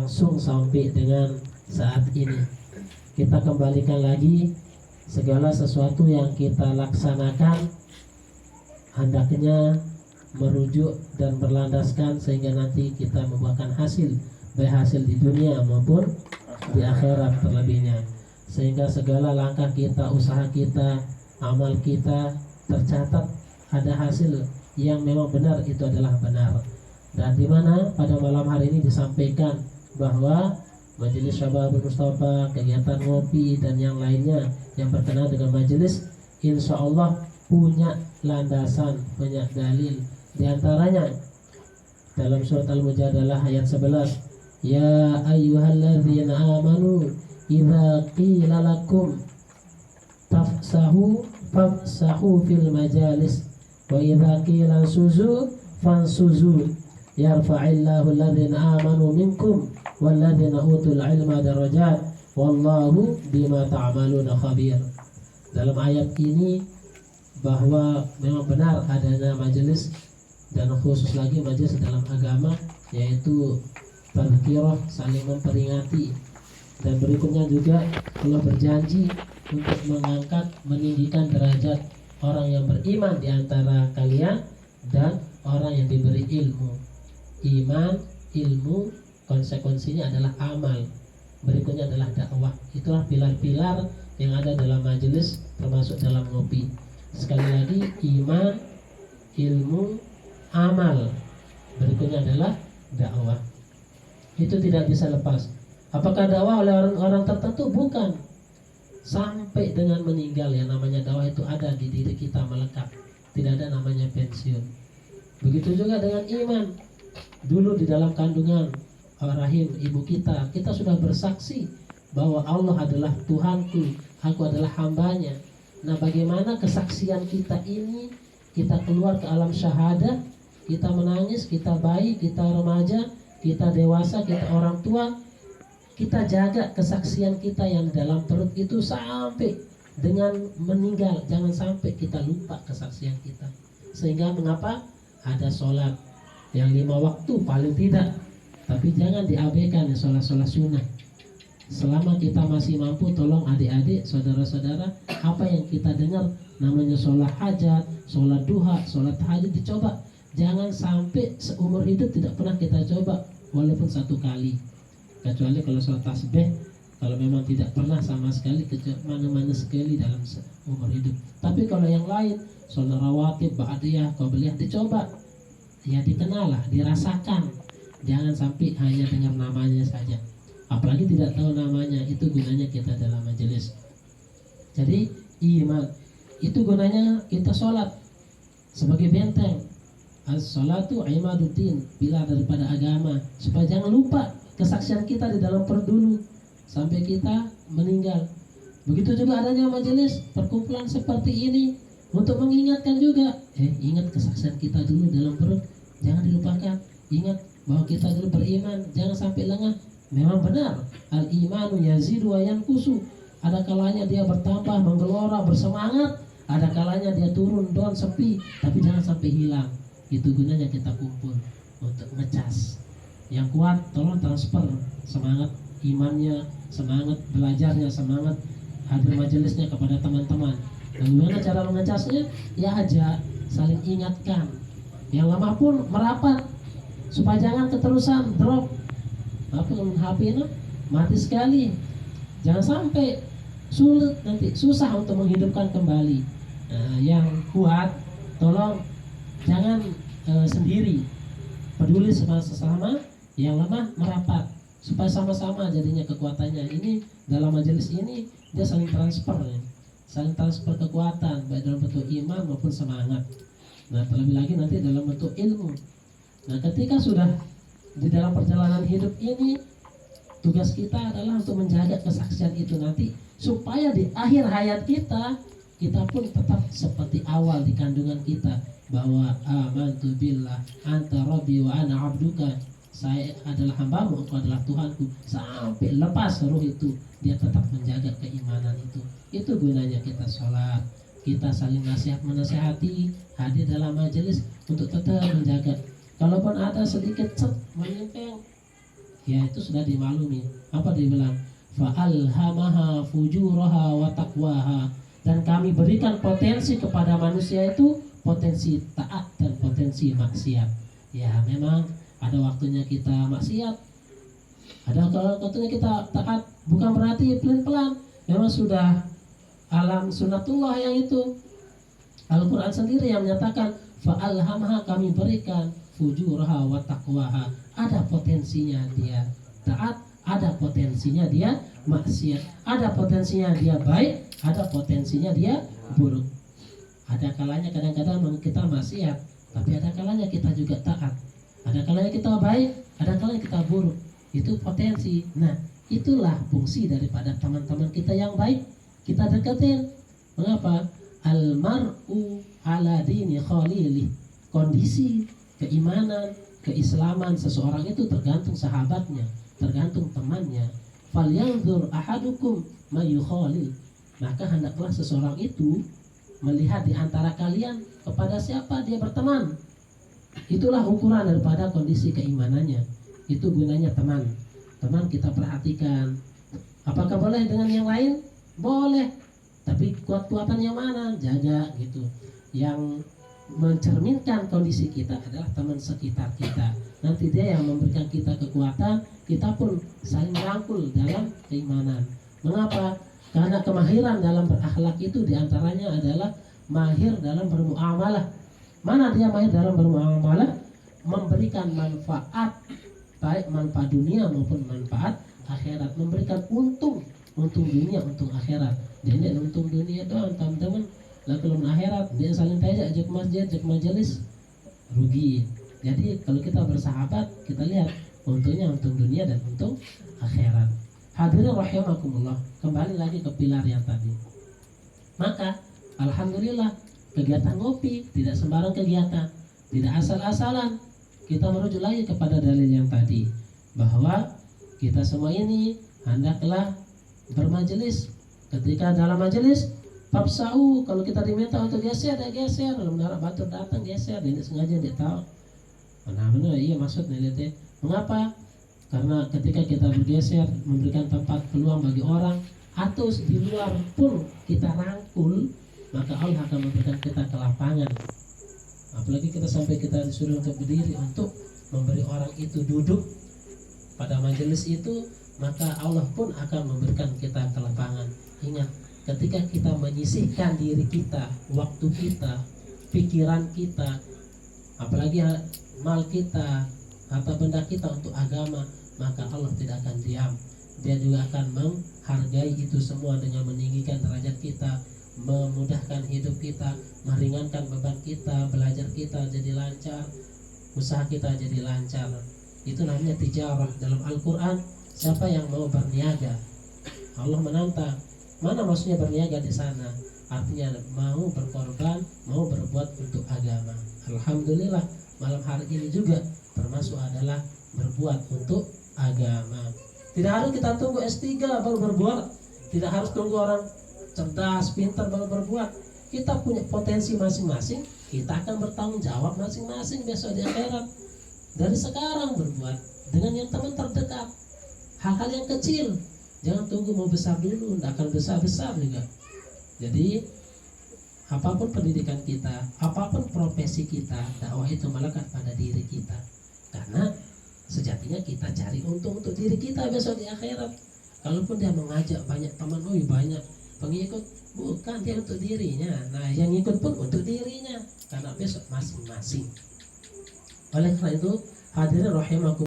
berlangsung sampai dengan saat ini. Kita kembalikan lagi segala sesuatu yang kita laksanakan hendaknya merujuk dan berlandaskan sehingga nanti kita membuahkan hasil, baik hasil di dunia maupun di akhirat terlebihnya, sehingga segala langkah kita, usaha kita, amal kita tercatat ada hasil yang memang benar, itu adalah benar. Dan di mana pada malam hari ini disampaikan bahwa Majelis Syababul Mustafa, kegiatan ngopi dan yang lainnya yang berkenaan dengan majelis, insya Allah punya landasan, punya dalil. Di antaranya dalam surat Al-Mujadalah ayat 11, ya ayyuhalladzina amanu idza qila lakum fafsahu fil majalis wa idza qila suzu fansuzu yarfa'illahu alladzina amanu minkum walladzina utul ilma darajat wallahu bima ta'maluna khabir. Dalam ayat ini bahwa memang benar adanya majelis, dan khusus lagi majelis dalam agama, yaitu tadzkirah, saling memperingati. Dan berikutnya juga Allah berjanji untuk mengangkat, meninggikan derajat orang yang beriman di antara kalian dan orang yang diberi ilmu. Iman, ilmu, konsekuensinya adalah amal. Berikutnya adalah dakwah. Itulah pilar-pilar yang ada dalam majelis, termasuk dalam ngopi. Sekali lagi, iman, ilmu, amal. Berikutnya adalah dakwah. Itu tidak bisa lepas. Apakah dakwah oleh orang-orang tertentu? Bukan. Sampai dengan meninggal, yang namanya dakwah itu ada di diri kita, melekat. Tidak ada namanya pensiun. Begitu juga dengan iman. Dulu di dalam kandungan rahim ibu kita sudah bersaksi bahwa Allah adalah Tuhanku, aku adalah hambanya. Nah, bagaimana kesaksian kita ini kita keluar ke alam syahadah, kita menangis, kita bayi, kita remaja, kita dewasa, kita orang tua, kita jaga kesaksian kita yang dalam perut itu sampai dengan meninggal. Jangan sampai kita lupa kesaksian kita. Sehingga mengapa ada sholat yang 5 waktu paling tidak, tapi jangan diabaikan ya sholat-sholat sunnah. Selama kita masih mampu, tolong adik-adik, saudara-saudara, apa yang kita dengar namanya sholat hajat, sholat duha, sholat tahajud, dicoba. Jangan sampai seumur hidup tidak pernah kita coba, walaupun 1 kali. Kecuali kalau sholat tasbih, kalau memang tidak pernah sama sekali, mana-mana sekali dalam umur hidup. Tapi kalau yang lain, sholat rawatib, ba'diyah, qabliyah, dicoba. Ya dikenal lah, dirasakan. Jangan sampai hanya dengar namanya saja. Apalagi tidak tahu namanya, itu gunanya kita dalam majelis. Jadi iman itu gunanya kita sholat sebagai benteng. As-sholatu imaduddin, pilar daripada agama, supaya jangan lupa kesaksian kita di dalam perut dulu sampai kita meninggal. Begitu juga adanya majelis, perkumpulan seperti ini untuk mengingatkan juga, ingat kesaksian kita dulu dalam perut, jangan dilupakan. Ingat bahwa kita dulu beriman, jangan sampai lengah. Memang benar, al-imanu yazidu wa yanqusu. Ada kalanya dia bertambah, menggelora, bersemangat. Ada kalanya dia turun, down, sepi. Tapi jangan sampai hilang. Itu gunanya kita kumpul untuk ngecas. Yang kuat, tolong transfer semangat imannya, semangat belajarnya, semangat hadir majelisnya kepada teman-teman. Dan gimana cara mengecasnya? Ya aja, saling ingatkan. Yang lemah pun merapat, supaya jangan keterusan drop. HP mati sekali. Jangan sampai sulit, nanti susah untuk menghidupkan kembali. Yang kuat, tolong jangan sendiri, peduli sama sesama. Yang lemah merapat, supaya sama-sama jadinya kekuatannya. Ini dalam majelis ini dia saling transfer ya. Saling transfer kekuatan, baik dalam bentuk iman maupun semangat. Nah, terlebih lagi nanti dalam bentuk ilmu. Nah, ketika sudah di dalam perjalanan hidup ini, tugas kita adalah untuk menjaga kesaksian itu nanti, supaya di akhir hayat kita pun tetap seperti awal di kandungan kita, bahwa amantu billah anta rabbi wa ana abduka, saya adalah hambamu, engkau adalah Tuhanku. Sampai lepas ruh itu, dia tetap menjaga keimanan itu. Itu gunanya kita sholat, kita saling menasihati, hadir dalam majelis untuk tetap menjaga. Kalaupun ada sedikit menyimpang, Ya itu sudah dimaklumi. Apa dia bilang? Fa'alhamaha fujuraha wa taqwaha. Dan kami berikan potensi kepada manusia itu potensi taat dan potensi maksiat. Ya memang ada waktunya kita maksiat, ada waktunya kita taat. Bukan berarti pelan-pelan. Memang sudah alam sunnatullah yang itu. Al-Quran sendiri yang menyatakan fa'alhamaha, kami berikan fujuraha wa taqwaha. Ada potensinya dia taat, ada potensinya dia maksiat, ada potensinya dia baik, ada potensinya dia buruk. Ada kalanya kadang-kadang kita maksiat, tapi ada kalanya kita juga taat. Ada kalanya kita baik, ada kalanya kita buruk. Itu potensi. Nah, itulah fungsi daripada teman-teman kita yang baik. Kita deketin. Mengapa? Al-mar'u ala dini khalili. Kondisi keimanan, keislaman seseorang itu tergantung sahabatnya, tergantung temannya. Falyanzur ahadukum mayukhalil. Maka hendaklah seseorang itu melihat di antara kalian kepada siapa dia berteman. Itulah ukuran daripada kondisi keimanannya. Itu gunanya teman. Teman kita perhatikan. Apakah boleh dengan yang lain? Boleh. Tapi kuat-kuatan yang mana? Jaga gitu. Yang mencerminkan kondisi kita adalah teman sekitar kita. Nanti dia yang memberikan kita kekuatan, kita pun saling merangkul dalam keimanan. Mengapa? Karena kemahiran dalam berakhlak itu diantaranya adalah mahir dalam bermuamalah. Mana dia mahir dalam bermuamalah? Memberikan manfaat, baik manfaat dunia maupun manfaat akhirat. Memberikan untung dunia, untung akhirat. Dia untung dunia doang teman-teman. Lalu kalau akhirat dia saling tajak, ajak masjid, ajak majelis, rugi. Jadi kalau kita bersahabat, kita lihat untungnya untung dunia dan untung akhirat. Hadirin rahimakumullah, kembali lagi ke pilar yang tadi. Maka alhamdulillah kegiatan ngopi tidak sembarang kegiatan, tidak asal-asalan. Kita merujuk lagi kepada dalil yang tadi, bahwa kita semua ini hendaklah bermajelis. Ketika dalam majelis, papsau, kalau kita diminta untuk geser, dia geser. Dalam darah batur datang geser, dia sengaja dia tahu. Benar-benar iya maksudnya lihat. Mengapa? Karena ketika kita bergeser, memberikan tempat peluang bagi orang, atau di luar pun kita rangkul, maka Allah akan memberikan kita kelapangan. Apalagi kita sampai kita disuruh untuk berdiri untuk memberi orang itu duduk pada majelis itu, maka Allah pun akan memberikan kita kelapangan. Ingat, ketika kita menyisihkan diri kita, waktu kita, pikiran kita, apalagi mal kita, harta benda kita untuk agama, maka Allah tidak akan diam. Dia juga akan menghargai itu semua dengan meninggikan derajat kita, memudahkan hidup kita, meringankan beban kita, belajar kita jadi lancar, usaha kita jadi lancar. Itu namanya tijarah. Dalam Al-Quran, siapa yang mau berniaga, Allah menantang. Mana maksudnya berniaga di sana? Artinya mau berkorban, mau berbuat untuk agama. Alhamdulillah malam hari ini juga termasuk adalah berbuat untuk agama. Tidak harus kita tunggu S3 baru berbuat. Tidak harus tunggu orang cerdas, pintar baru berbuat. Kita punya potensi masing-masing, kita akan bertanggung jawab masing-masing besok di akhirat. Dari sekarang berbuat dengan yang teman terdekat. Hal-hal yang kecil, jangan tunggu mau besar dulu, tidak akan besar-besar juga. Jadi apapun pendidikan kita, apapun profesi kita, dakwah itu melekat pada diri kita. Karena sejatinya kita cari untung untuk diri kita besok di akhirat. Kalaupun dia mengajak banyak teman, banyak pengikut, bukan dia untuk dirinya. Nah, yang ikut pun untuk dirinya, karena besok masing-masing. Oleh karena itu, hadirin rahimakumullah,